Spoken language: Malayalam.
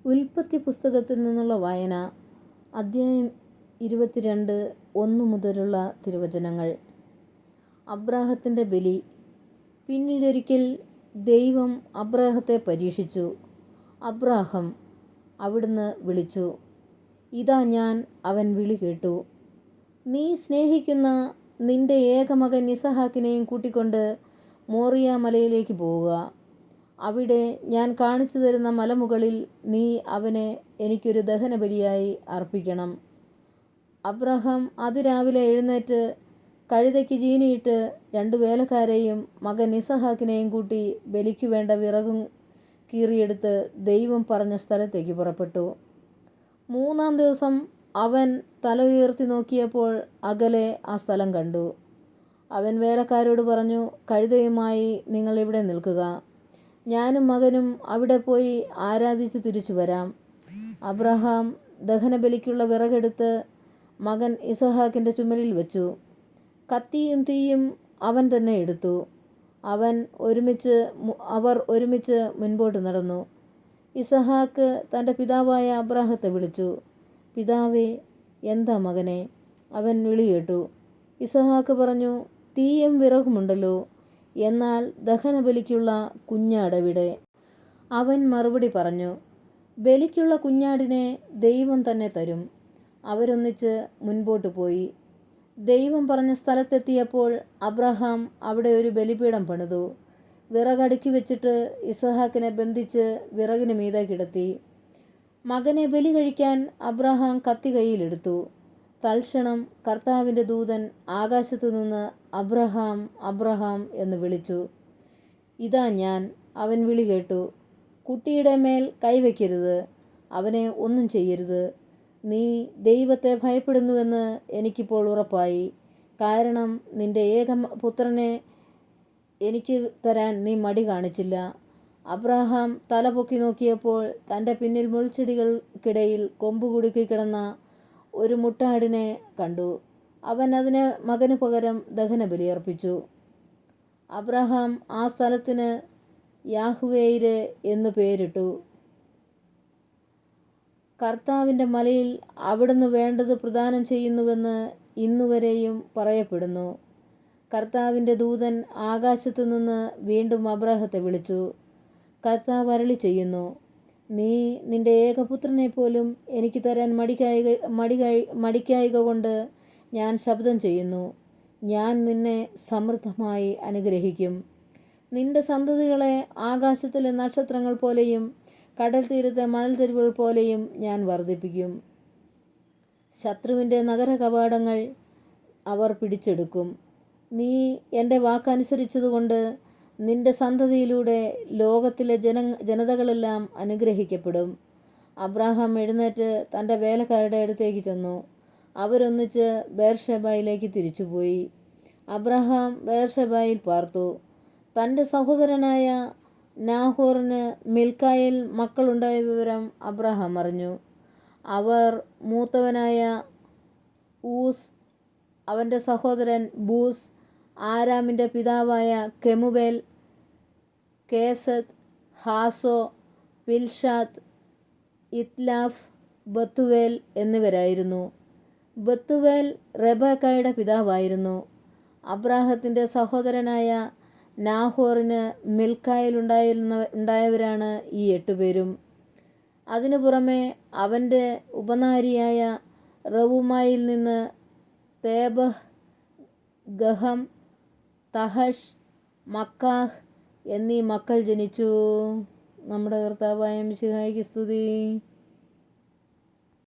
ഉൽപ്പത്തി പുസ്തകത്തിൽ നിന്നുള്ള വായന. അദ്ധ്യായം 22 1 മുതലുള്ള തിരുവചനങ്ങൾ. അബ്രാഹത്തിൻ്റെ ബലി. പിന്നീടൊരിക്കൽ ദൈവം അബ്രാഹത്തെ പരീക്ഷിച്ചു. അബ്രാഹം, അവിടുന്ന് വിളിച്ചു. ഇതാ ഞാൻ, അവൻ വിളി കേട്ടു. നീ സ്നേഹിക്കുന്ന നിന്റെ ഏകമകൻ ഇസഹാക്കിനെയും കൂട്ടിക്കൊണ്ട് മോറിയ മലയിലേക്ക് പോവുക. അവിടെ ഞാൻ കാണിച്ചു തരുന്ന മലമുകളിൽ നീ അവനെ എനിക്കൊരു ദഹനബലിയായി അർപ്പിക്കണം. അബ്രാഹാം അതിരാവിലെ എഴുന്നേറ്റ് കഴുതയ്ക്ക് ജീനിയിട്ട് 2 വേലക്കാരെയും മകൻ ഇസഹാക്കിനെയും കൂട്ടി ബലിക്കു വേണ്ട വിറകും കീറിയെടുത്ത് ദൈവം പറഞ്ഞ സ്ഥലത്തേക്ക് പുറപ്പെട്ടു. 3-ാം ദിവസം അവൻ തല ഉയർത്തി നോക്കിയപ്പോൾ അകലെ ആ സ്ഥലം കണ്ടു. അവൻ വേലക്കാരോട് പറഞ്ഞു, കഴുതയുമായി നിങ്ങൾ ഇവിടെ നിൽക്കുക, ഞാനും മകനും അവിടെ പോയി ആരാധിച്ച് തിരിച്ചു വരാം. അബ്രാഹാം ദഹനബലിക്കുള്ള വിറകെടുത്ത് മകൻ ഇസഹാക്കിൻ്റെ ചുമലിൽ വെച്ചു. കത്തിയും തീയും അവൻ തന്നെ എടുത്തു. അവർ ഒരുമിച്ച് മുൻപോട്ട് നടന്നു. ഇസഹാക്ക് തൻ്റെ പിതാവായ അബ്രാഹത്തെ വിളിച്ചു. പിതാവേ, എന്താ മകനെ? അവൻ വിളി കേട്ടു. ഇസഹാക്ക് പറഞ്ഞു, തീയും വിറകുമുണ്ടല്ലോ, എന്നാൽ ദഹനബലിക്കുള്ള കുഞ്ഞാടെവിടെ? അവൻ മറുപടി പറഞ്ഞു, ബലിക്കുള്ള കുഞ്ഞാടിനെ ദൈവം തന്നെ തരും. അവരൊന്നിച്ച് മുൻപോട്ട് പോയി. ദൈവം പറഞ്ഞ സ്ഥലത്തെത്തിയപ്പോൾ അബ്രാഹാം അവിടെ ഒരു ബലിപീഠം പണിതു. വിറകടുക്കി വെച്ചിട്ട് ഇസഹാക്കിനെ ബന്ധിച്ച് വിറകിന് മീതെ കിടത്തി. മകനെ ബലി കഴിക്കാൻ അബ്രാഹാം കത്തി കയ്യിലെടുത്തു. തൽക്ഷണം കർത്താവിൻ്റെ ദൂതൻ ആകാശത്തു നിന്ന് അബ്രഹാം, അബ്രഹാം എന്ന് വിളിച്ചു. ഇതാ ഞാൻ, അവൻ വിളി കേട്ടു. കുട്ടിയുടെ മേൽ കൈവയ്ക്കരുത്, അവനെ ഒന്നും ചെയ്യരുത്. നീ ദൈവത്തെ ഭയപ്പെടുന്നുവെന്ന് എനിക്കിപ്പോൾ ഉറപ്പായി. കാരണം നിന്റെ ഏകപുത്രനെ എനിക്ക് തരാൻ നീ മടി കാണിച്ചില്ല. അബ്രാഹാം തല പൊക്കി നോക്കിയപ്പോൾ തൻ്റെ പിന്നിൽ മുൾച്ചെടികൾക്കിടയിൽ കൊമ്പ് കുടുക്കി കിടന്ന ഒരു മുട്ടാടിനെ കണ്ടു. അവൻ അതിനെ മകന് പകരം ദഹനബലി അർപ്പിച്ചു. അബ്രാഹാം ആ സ്ഥലത്തിന് യാഹ്വേയിരെ എന്നു പേരിട്ടു. കർത്താവിൻ്റെ മലയിൽ അവിടുന്ന് വേണ്ടത് പ്രദാനം ചെയ്യുന്നുവെന്ന് ഇന്നുവരെയും പറയപ്പെടുന്നു. കർത്താവിൻ്റെ ദൂതൻ ആകാശത്തു നിന്ന് വീണ്ടും അബ്രാഹത്തെ വിളിച്ചു. കർത്താവ് അരുളി ചെയ്യുന്നു, നീ നിന്റെ ഏകപുത്രനെ പോലും എനിക്ക് തരാൻ മടിക്കായിക കൊണ്ട് ഞാൻ ശബ്ദം ചെയ്യുന്നു. ഞാൻ നിന്നെ സമൃദ്ധമായി അനുഗ്രഹിക്കും. നിന്റെ സന്തതികളെ ആകാശത്തിലെ നക്ഷത്രങ്ങൾ പോലെയും കടൽ തീരത്തെ മണൽത്തരിവുകൾ പോലെയും ഞാൻ വർദ്ധിപ്പിക്കും. ശത്രുവിൻ്റെ നഗര കവാടങ്ങൾ അവർ പിടിച്ചെടുക്കും. നീ എൻ്റെ വാക്കനുസരിച്ചതുകൊണ്ട് നിന്റെ സന്തതിയിലൂടെ ലോകത്തിലെ ജനതകളെല്ലാം അനുഗ്രഹിക്കപ്പെടും. അബ്രാഹാം എഴുന്നേറ്റ് തൻ്റെ വേലക്കാരുടെ അടുത്തേക്ക് ചെന്നു. അവരൊന്നിച്ച് ബേർഷെബയിലേക്ക് തിരിച്ചുപോയി. അബ്രാഹാം ബേർഷെബയിൽ പാർത്തു. തൻ്റെ സഹോദരനായ നാഹോറിന് മിൽക്കായിൽ മക്കളുണ്ടായ വിവരം അബ്രാഹാം അറിഞ്ഞു. അവർ മൂത്തവനായ ഊസ്, അവൻ്റെ സഹോദരൻ ബൂസ്, ആരാമിൻ്റെ പിതാവായ കെമുവേൽ, കേസത്ത്, ഹാസോ, പിൽഷാത്ത്, ഇത്ലാഫ്, ബത്തുവേൽ എന്നിവരായിരുന്നു. ബത്തുവേൽ റെബേക്കയുടെ പിതാവായിരുന്നു. അബ്രാഹത്തിൻ്റെ സഹോദരനായ നാഹോറിന് മിൽക്കായിൽ ഉണ്ടായവരാണ് ഈ 8 പേരും. അതിനു പുറമെ അവൻ്റെ ഉപനാരിയായ റവുമായിൽ നിന്ന് തേബഹ്, ഗഹം, തഹഷ്, മക്കാഹ് എന്നീ മക്കൾ ജനിച്ചു. നമ്മുടെ കർത്താവായ മിശിഹായ്ക്ക് സ്തുതി.